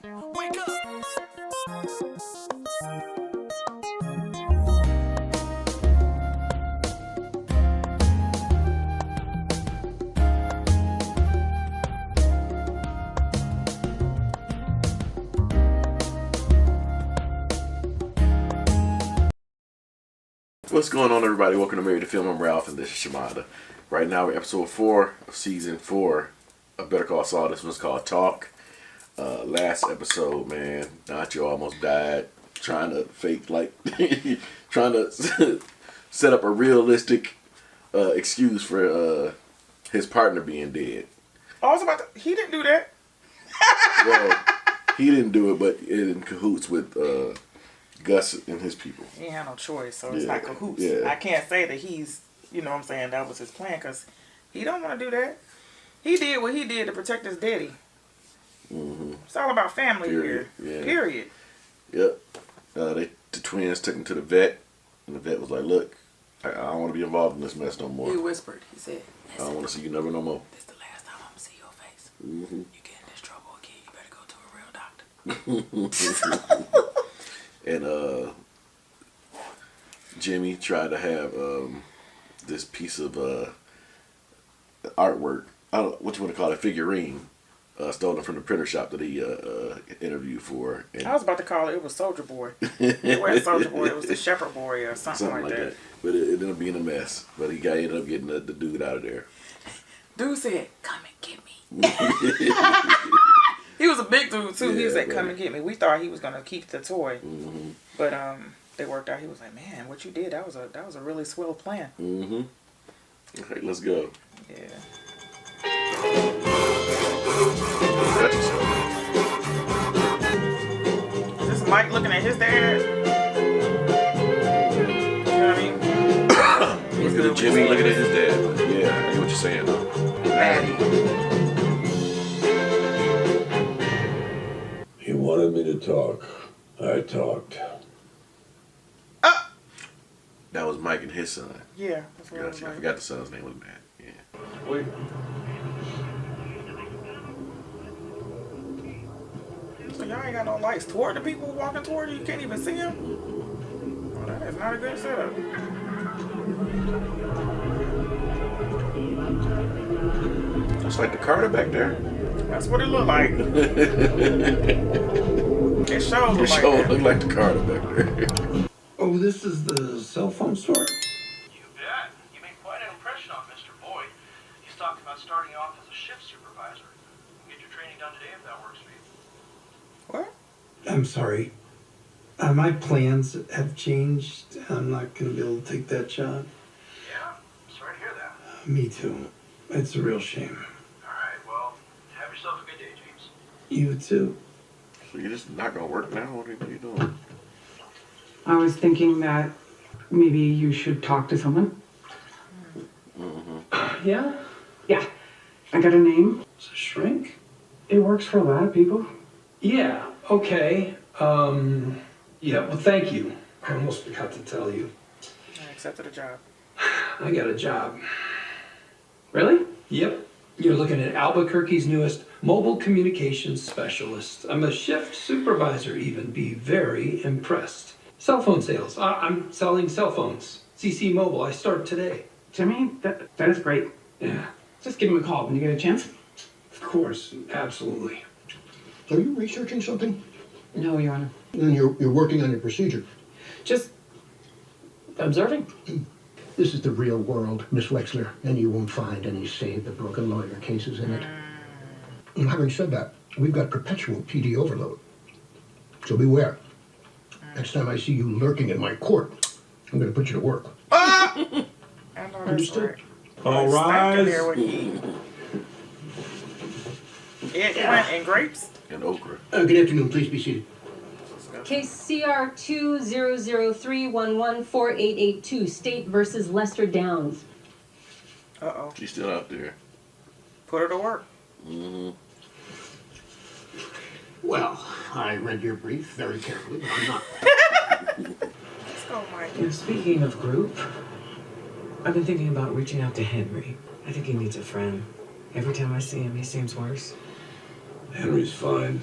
Wake up! What's going on, everybody? Welcome to Married to Film. I'm Ralph, and this is Shamada. Right now, we're episode 4 of season 4 of Better Call Saul. This one's called Talk. Last episode, man, Nacho almost died trying to fake, trying to set up a realistic excuse for his partner being dead. I was about to, he didn't do that. Well, he didn't do it, but in cahoots with Gus and his people. He had no choice, so it's not cahoots. Yeah. I can't say that he's, you know what I'm saying, that was his plan, because he don't want to do that. He did what he did to protect his daddy. Mm-hmm. It's all about family Period. here. Yeah. Period. Yep. The twins took him to the vet, and the vet was like, look, I don't want to be involved in this mess no more. He whispered. He said, I don't want to see you never no more. this is the last time I'm going to see your face. Mm-hmm. You get in this trouble again, you better go to a real doctor. And Jimmy tried to have this piece of artwork. I don't know what you want to call it, figurine, stolen from the printer shop that he interviewed for. And I was about to call it was Soldier Boy. It wasn't Soldier Boy, it was the Shepherd Boy or something like that. But it ended up being a mess. But he ended up getting the dude out of there. Dude said, come and get me. He was a big dude too. Yeah, He said, right. come and get me. We thought he was going to keep the toy. Mm-hmm. But they worked out. He was like, man, what you did, that was a really swell plan. Mm-hmm. All right, let's go. Yeah. Is this Mike looking at his dad? You know what I mean? Look at Jimmy looking at his dad. Yeah, I get what you're saying though. Maddie. He wanted me to talk. I talked. That was Mike and his son. Yeah, that's what I was Gotcha. I like. forgot the son's name was Matt. Yeah. Wait. So y'all ain't got no lights toward the people walking toward you. You can't even see them. Well, that is not a good setup. Looks like the Carter back there. That's what it looked like. It showed It like sure that. looked like the Carter back there. Oh, this is the cell phone store? You bet. You made quite an impression on Mr. Boyd. He's talking about starting you off as a shift supervisor. Get your training done today if that works for you. What? I'm sorry. My plans have changed. I'm not going to be able to take that job. Yeah, sorry to hear that. Me too. It's a real shame. All right, well, have yourself a good day, James. You too. So you're just not gonna work now? What are you doing? I was thinking that maybe you should talk to someone. Mm-hmm. Yeah? Yeah. I got a name. It's a shrink? It works for a lot of people. Yeah, okay. Yeah, well, thank you. I almost forgot to tell you. I accepted a job. I got a job. Really? Yep. You're looking at Albuquerque's newest mobile communications specialist. I'm a shift supervisor even. Be very impressed. Cell phone sales. I'm selling cell phones. CC Mobile. I start today. Jimmy, that is great. Yeah, Just give him a call when you get a chance. of course. Absolutely. Are you researching something? No, Your Honor. Then you're working on your procedure. Just observing. This is the real world, Miss Wexler, and you won't find any save the broken lawyer cases in it. And having said that, we've got perpetual PD overload. So beware. Next time I see you lurking in my court, I'm going to put you to work. I know that's Understood. right. All Stacked in rise. there with eggplant and grapes. And okra. Good afternoon. Please be seated. Case CR 20031148882, State versus Lester Downs. Uh-oh. She's still out there. Put her to work. Mm-hmm. Well, I read your brief very carefully, but I'm not. Let's go, Mike. You know, speaking of group, I've been thinking about reaching out to Henry. I think he needs a friend. Every time I see him, he seems worse. Henry's fine.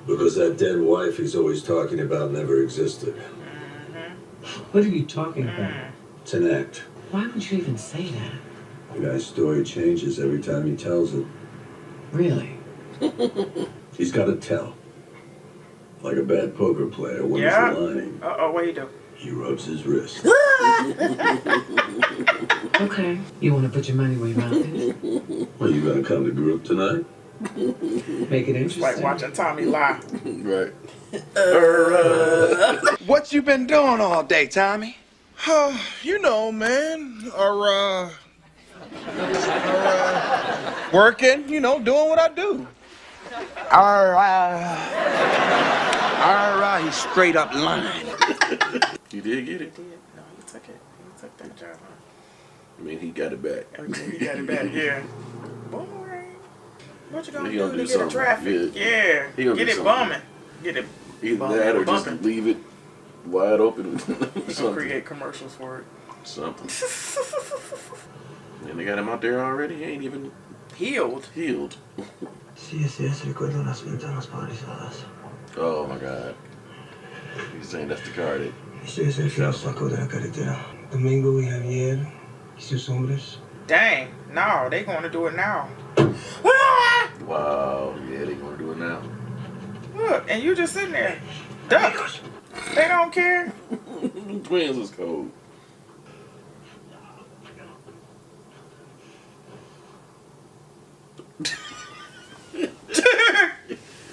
Because that dead wife he's always talking about never existed. What are you talking about? It's an act. Why would you even say that? The guy's story changes every time he tells it. Really? He's got to tell. Like a bad poker player, when Yeah. he's lying, Uh-oh, what you do? he rubs his wrist. Okay. You want to put your money where your mouth is? Are you going to come to group tonight? Make it It's like interesting. watching Tommy lie. Right. What you been doing all day, Tommy? You know, man. Working, you know, doing what I do. He's straight up lying. He did get it. No, he took it. He took that job. I mean, he got it back. Okay, he got it back. Yeah. Boomerang. What you gonna He do gonna to do get the something. traffic? Yeah. He gonna Get do it something. bumming. Get it Either bumping, that or just bumping. leave it wide open. He's gonna Something. create commercials for it. Something. And they got him out there already. He ain't even Healed. healed. Sí, recuerdo las ventanas paralizadas. Oh my God. He's saying that's the car that. Ese es el que nos sacó de la carretera. Domingo y Javier y sus hombres. Dang. No, they gonna do it now. Wow. Yeah, they gonna do it now. Look, and you just sitting there. Duck. They don't care. Twins is cold.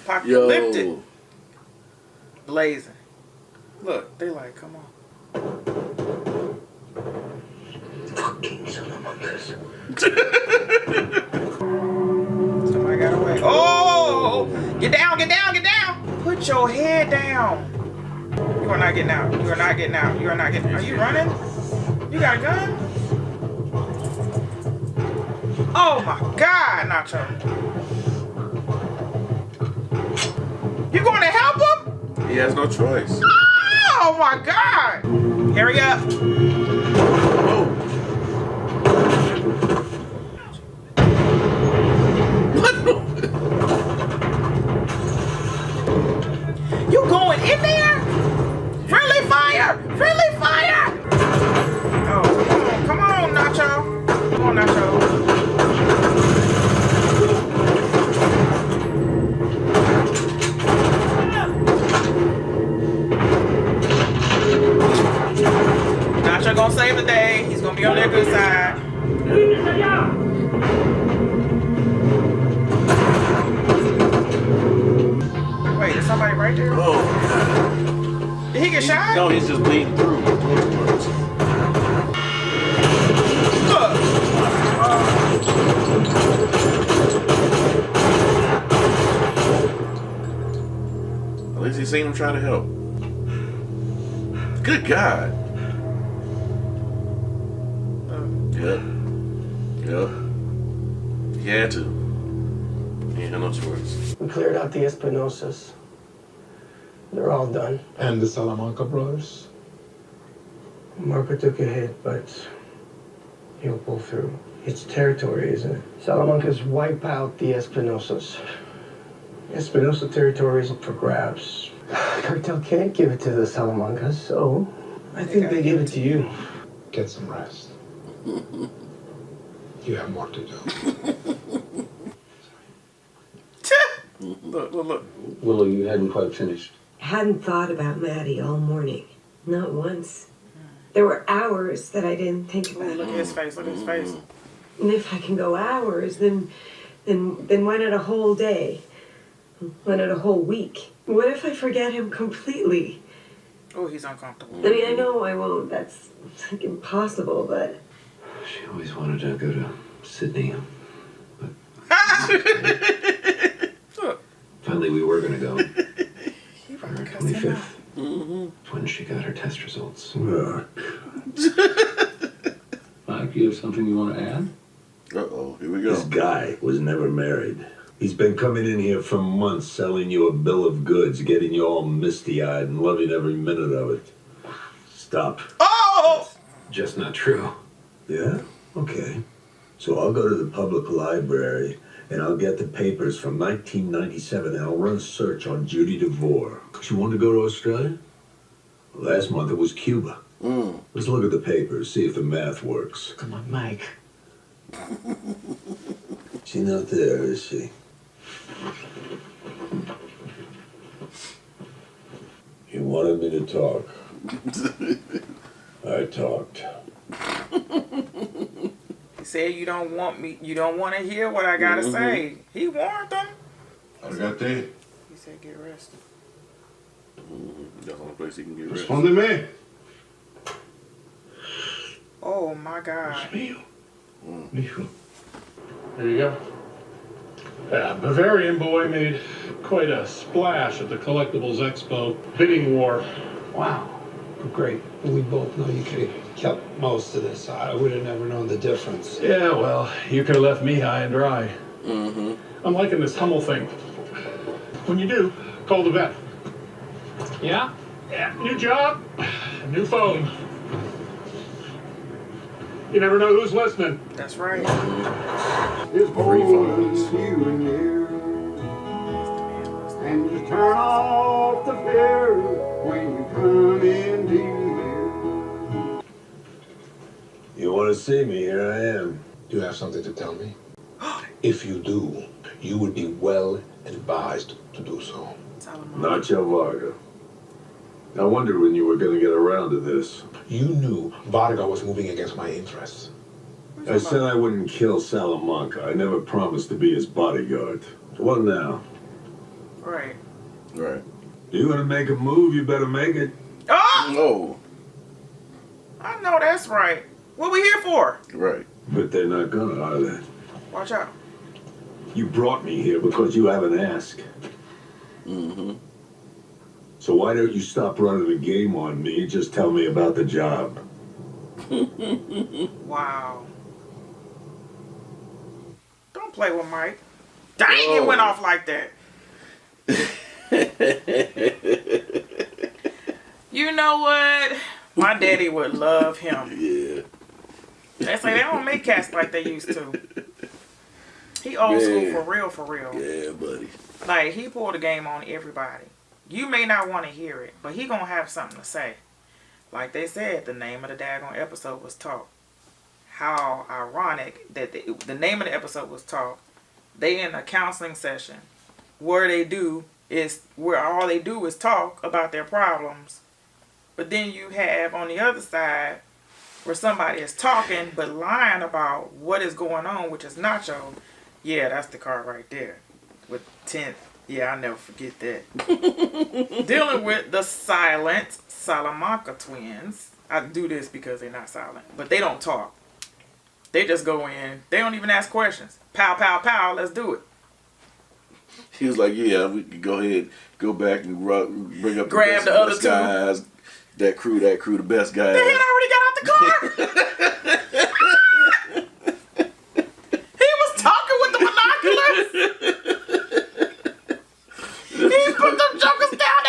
Apocalyptic. Yo. Blazing. Look, they like, come on. Fucking Salamanca's. Somebody got away. Oh! Get down, get down, get down! Put your head down. You are not getting out. You are not getting out. You are not getting. Are you running? You got a gun? Oh my God, Nacho! You going to help him? He has no choice. Oh my God! Hurry up! Oh. You going in there? Friendly fire! Friendly fire! Oh, come on, Nacho. Come on, Nacho. Nacho gonna save the day. He's gonna be on their good side. Wait, is somebody right there? Oh. Did he get shot? No, he's just bleeding through. Look. At least he seen him try to help. Good God. Yep. He had to. He had no choice. We cleared out the Espinosas. They're all done. And the Salamanca brothers? Marco took a hit, but he'll pull through. It's territory, isn't it? Salamanca's wipe out the Espinosas. Espinosa territory is up for grabs. Cartel can't give it to the Salamancas, so I think they give it to you. Get some rest. You have more to do. Look. Willow, you hadn't quite finished. Hadn't thought about Maddie all morning. Not once. There were hours that I didn't think Ooh, about look at his face. Look at his face. And if I can go hours, then why not a whole day? Why not a whole week? What if I forget him completely? Oh, he's uncomfortable. I mean, I know I won't. That's like impossible, but... She always wanted to go to Sydney. Look. Finally, we were going to go. He For probably her cussed him 25th. out. When she got her test results. Mike, you have something you want to add? Uh-oh, here we go. This guy was never married. He's been coming in here for months selling you a bill of goods, getting you all misty-eyed and loving every minute of it. Stop. Oh! Just not true. Yeah? Okay. So I'll go to the public library And I'll get the papers from 1997 and I'll run a search on Judy DeVore. She wanted to go to Australia? Last month it was Cuba. Let's look at the papers, see if the math works. Come on, Mike. She's not there, is she? You wanted me to talk. I talked. He said you don't want to hear what I gotta say. He warned them. Argate. He said get rested. That's the only place he can get rest. Respóndeme. Oh my God. Mío. Mijo. There you go. Yeah, Bavarian boy made quite a splash at the Collectibles Expo bidding war. Wow. Great. We both know you could have kept most of this. I would have never known the difference. Yeah, well, you could have left me high and dry. I'm liking this Hummel thing. When you do, call the vet. Yeah? Yeah, new job, new phone. You never know who's listening. That's right. It's phones. You and you. And you turn off the fear when you come into here. You want to see me? Here I am. Do you have something to tell me? If you do, you would be well advised to do so. Nacho Varga. I wondered when you were going to get around to this. You knew Varga was moving against my interests. I said I wouldn't kill Salamanca. I never promised to be his bodyguard. What now? Right. Right. You want to make a move, you better make it. Oh! No. I know that's right. What we here for? Right. But they're not gonna, are they? Watch out. You brought me here because you haven't asked. So why don't you stop running a game on me and just tell me about the job? Wow. Don't play with Mike. Dang, it went off like that. You know what? My daddy would love him. Yeah. They say they don't make cats like they used to. He old school for real, for real. Yeah, buddy. Like, he pulled the game on everybody. You may not want to hear it, but he gonna have something to say. Like they said, the name of the daggone episode was Talk. How ironic that the name of the episode was Talk. They in a counseling session where all they do is talk about their problems. But then you have on the other side where somebody is talking but lying about what is going on, which is Nacho. Yeah, that's the card right there. With 10. Yeah, I'll never forget that. Dealing with the silent Salamanca twins. I do this because they're not silent. But they don't talk. They just go in. They don't even ask questions. Pow, pow, pow. Let's do it. He was like, yeah, we could go ahead, go back and bring up Grab the other two guys. That crew, the best guys. They had already got out the car. He was talking with the binoculars. He put them jokers down.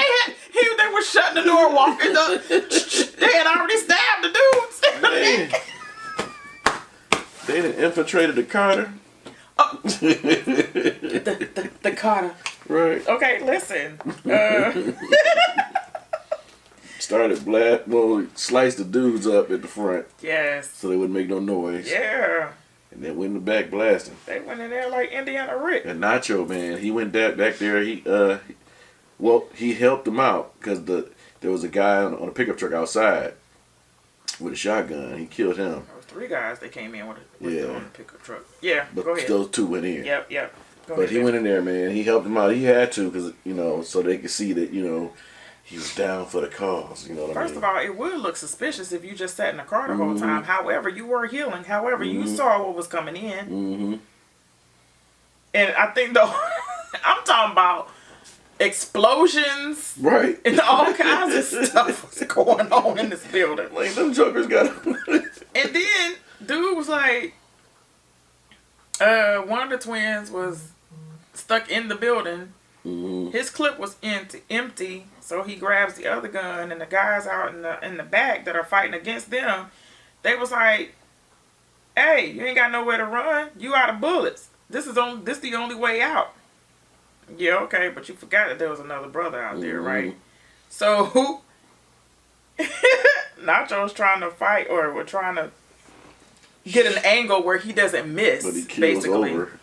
They were shutting the door, walking up. They had already stabbed the dudes. Man. They done infiltrated the Carter. Oh. the Carter. Right. Okay, listen. Started sliced the dudes up at the front. Yes. So they wouldn't make no noise. Yeah. And then went in the back blasting. They went in there like Indiana Rick. And Nacho, man, he went back there. He helped them out because there was a guy on a pickup truck outside with a shotgun. He killed him. There was 3 guys that came in with them on the pickup truck. Yeah, but go ahead. Those 2 went in. Yep. But he went in there, man. He helped them out. He had to because, so they could see that, he was down for the cause. You know what I mean? First of all, it would look suspicious if you just sat in the car the whole time. However, you were healing. However, you saw what was coming in. And I think, though, I'm talking about explosions. Right. And all kinds of stuff was going on in this building. Like, them jokers got And then, dude was like, one of the twins was stuck in the building. His clip was empty, so he grabs the other gun, and the guys out in the back that are fighting against them, they was like, "Hey, you ain't got nowhere to run. You out of bullets." This the only way out. Yeah, okay, but you forgot that there was another brother out there, right? So Nacho's trying to fight, or we're trying to get an angle where he doesn't miss, but he basically. over.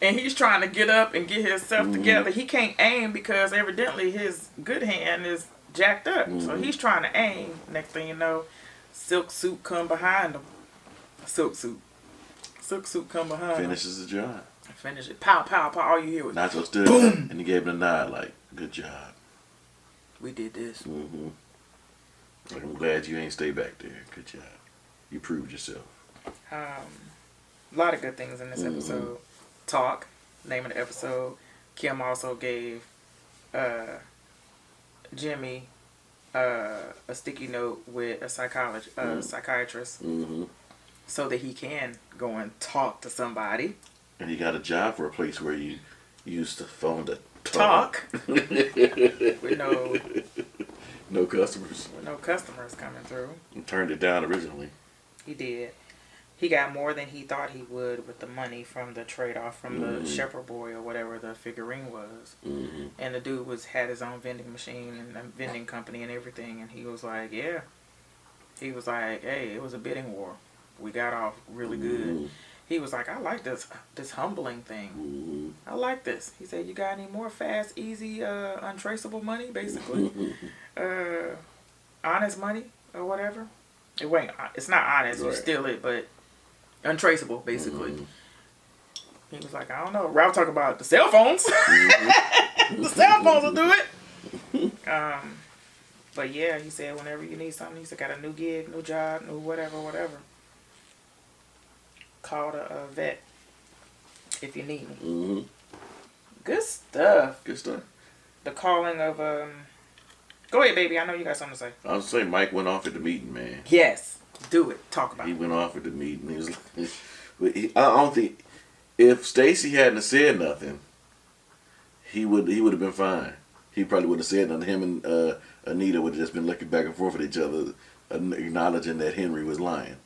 And he's trying to get up and get himself together. He can't aim because evidently his good hand is jacked up. So he's trying to aim. Next thing you know, Silk Suit come behind him. Silk Suit come behind him. Finishes the job. Finish it. Pow, pow, pow. All you hear was Nacho stood up and he gave him a nod like, good job. We did this. Like, I'm glad you ain't stay back there. Good job. You proved yourself. A lot of good things in this episode. Talk, name of the episode. Kim also gave Jimmy a sticky note with a psychiatrist so that he can go and talk to somebody. And he got a job for a place where you used the phone to talk. With no customers. With no customers coming through. And turned it down originally. He did. He got more than he thought he would with the money from the trade-off from the shepherd boy or whatever the figurine was. And the dude had his own vending machine and a vending company and everything. And he was like, yeah. He was like, hey, it was a bidding war. We got off really good. He was like, I like this humbling thing. I like this. He said, you got any more fast, easy, untraceable money, basically? Honest money or whatever? It's not honest. You steal it, but untraceable, basically. He was like, I don't know. Ralph talking about the cell phones. The cell phones will do it. But yeah, he said whenever you need something, he said, got a new gig, new job, new whatever. Call the vet if you need me. Good stuff. Good stuff. The calling of Go ahead, baby. I know you got something to say. I was saying Mike went off at the meeting, man. Yes. Do it. Talk about it. He went off at the meeting. He was like, I don't think if Stacy hadn't said nothing, he would have been fine. He probably wouldn't have said nothing. Him and Anita would have just been looking back and forth at each other, acknowledging that Henry was lying.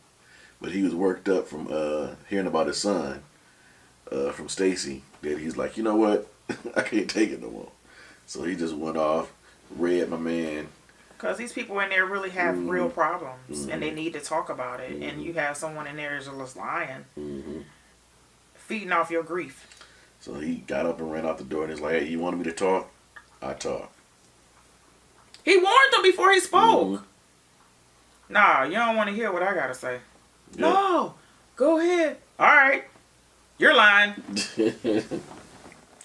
But he was worked up from hearing about his son from Stacy, that he's like, you know what? I can't take it no more. So he just went off, read my man. Because these people in there really have real problems, and they need to talk about it. And you have someone in there who's just lying, feeding off your grief. So he got up and ran out the door, and he's like, hey, you wanted me to talk? I talk. He warned them before he spoke. Nah, you don't want to hear what I got to say. Yep. No, go ahead. All right. You're lying.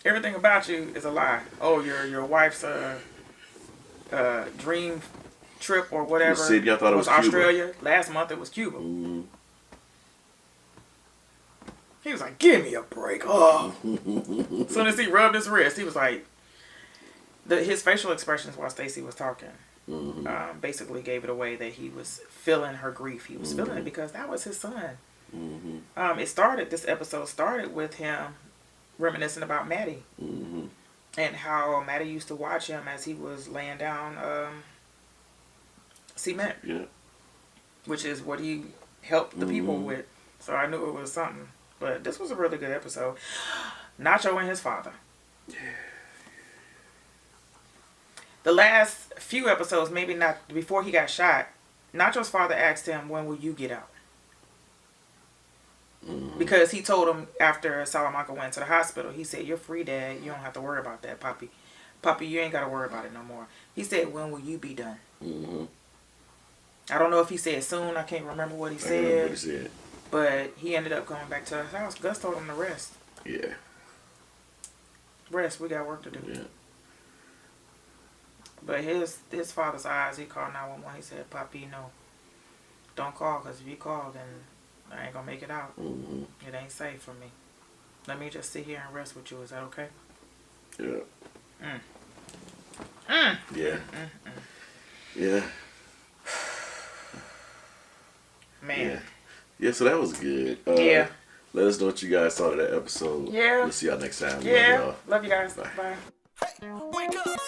Everything about you is a lie. Oh, your wife's dream trip or whatever city, I thought it was Australia. Cuba. Last month it was Cuba. He was like, give me a break. Oh. As soon as he rubbed his wrist, he was like, his facial expressions while Stacy was talking basically gave it away that he was feeling her grief. He was feeling it because that was his son. This episode started with him reminiscing about Maddie. And how Maddie used to watch him as he was laying down cement. Yeah. Which is what he helped the people with. So I knew it was something. But this was a really good episode. Nacho and his father. Yeah. The last few episodes, maybe not before he got shot, Nacho's father asked him, when will you get out? Because he told him after Salamanca went to the hospital, he said, you're free, Dad. You don't have to worry about that, Poppy. Poppy, you ain't got to worry about it no more. He said, when will you be done? I don't know if he said soon. I can't remember what he said. But he ended up going back to his house. Gus told him to rest. Yeah. Rest. We got work to do. Yeah. But his father's eyes, he called 911. He said, Poppy, no. Don't call, because if you call, then I ain't going to make it out. It ain't safe for me. Let me just sit here and rest with you. Is that okay? Yeah. Yeah. Yeah. Man. Yeah, so that was good. Yeah. Let us know what you guys thought of that episode. Yeah. We'll see y'all next time. Yeah. Love you guys. Bye. Wake up.